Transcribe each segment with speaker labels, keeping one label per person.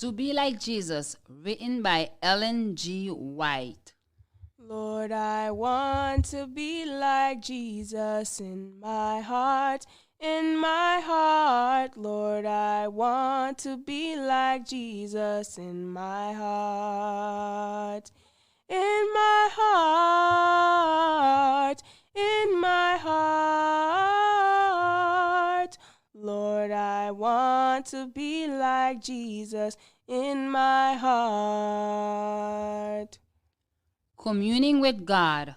Speaker 1: To Be Like Jesus, written by Ellen G. White.
Speaker 2: Lord, I want to be like Jesus in my heart, in my heart. Lord, I want to be like Jesus in my heart, in my heart, in my heart. Lord, I want to be like Jesus in my heart.
Speaker 1: Communing with God.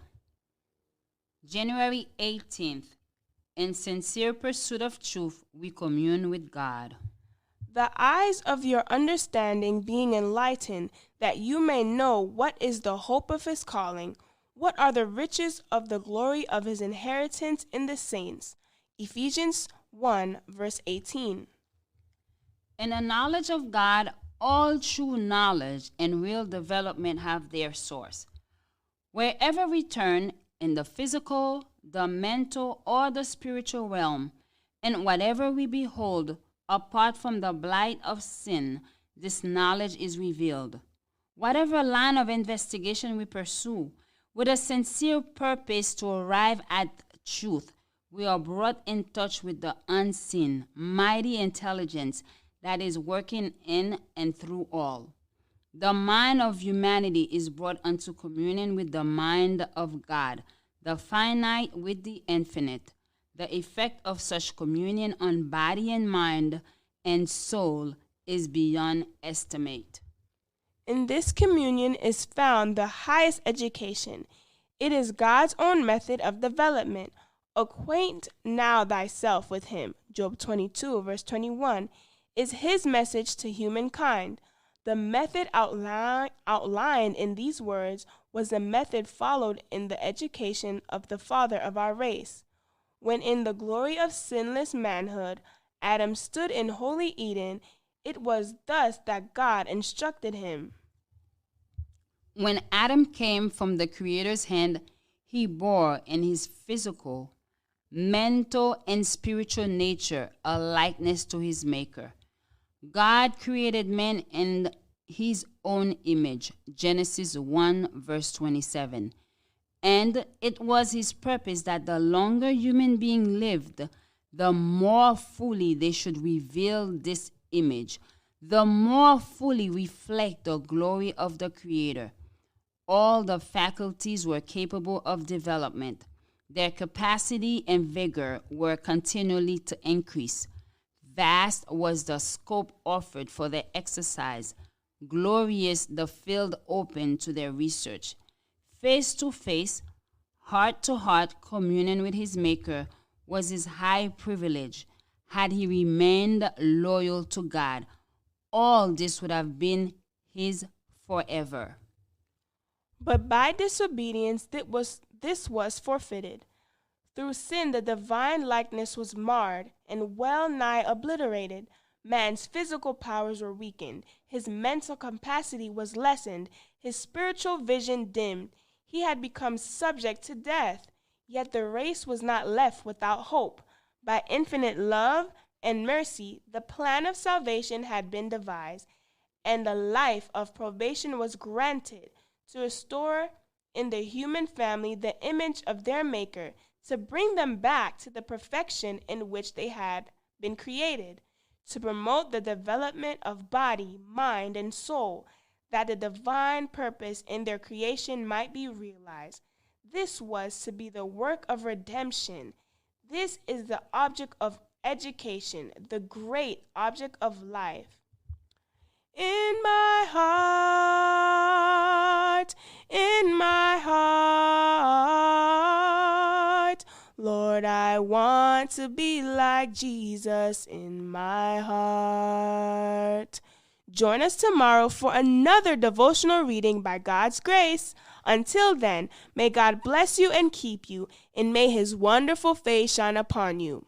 Speaker 1: January 18th. In sincere pursuit of truth, we commune with God.
Speaker 2: The eyes of your understanding being enlightened, that you may know what is the hope of his calling, what are the riches of the glory of his inheritance in the saints. Ephesians 1, verse 18.
Speaker 1: In the knowledge of God, all true knowledge and real development have their source. Wherever we turn, in the physical, the mental, or the spiritual realm, and whatever we behold, apart from the blight of sin, this knowledge is revealed. Whatever line of investigation we pursue, with a sincere purpose to arrive at truth, we are brought in touch with the unseen, mighty intelligence that is working in and through all. The mind of humanity is brought unto communion with the mind of God, the finite with the infinite. The effect of such communion on body and mind and soul is beyond estimate.
Speaker 2: In this communion is found the highest education. It is God's own method of development. Acquaint now thyself with him, Job 22, verse 21, is his message to humankind. The method outlined in these words was the method followed in the education of the father of our race. When in the glory of sinless manhood, Adam stood in holy Eden, it was thus that God instructed him.
Speaker 1: When Adam came from the Creator's hand, he bore in his physical, mental, and spiritual nature a likeness to his Maker. God created man in his own image, Genesis 1, verse 27. And it was his purpose that the longer human being lived, the more fully they should reveal this image, the more fully reflect the glory of the Creator. All the faculties were capable of development. Their capacity and vigor were continually to increase. Vast was the scope offered for their exercise, glorious the field open to their research. Face to face, heart to heart communion with his Maker was his high privilege. Had he remained loyal to God, all this would have been his forever.
Speaker 2: But by disobedience this was forfeited. Through sin the divine likeness was marred and well nigh obliterated. Man's physical powers were weakened. His mental capacity was lessened. His spiritual vision dimmed. He had become subject to death. Yet the race was not left without hope. By infinite love and mercy, the plan of salvation had been devised, and a life of probation was granted to restore in the human family the image of their Maker, to bring them back to the perfection in which they had been created, to promote the development of body, mind, and soul, that the divine purpose in their creation might be realized. This was to be the work of redemption. This is the object of education, the great object of life. In my heart, Lord, I want to be like Jesus in my heart. Join us tomorrow for another devotional reading by God's grace. Until then, may God bless you and keep you, and may his wonderful face shine upon you.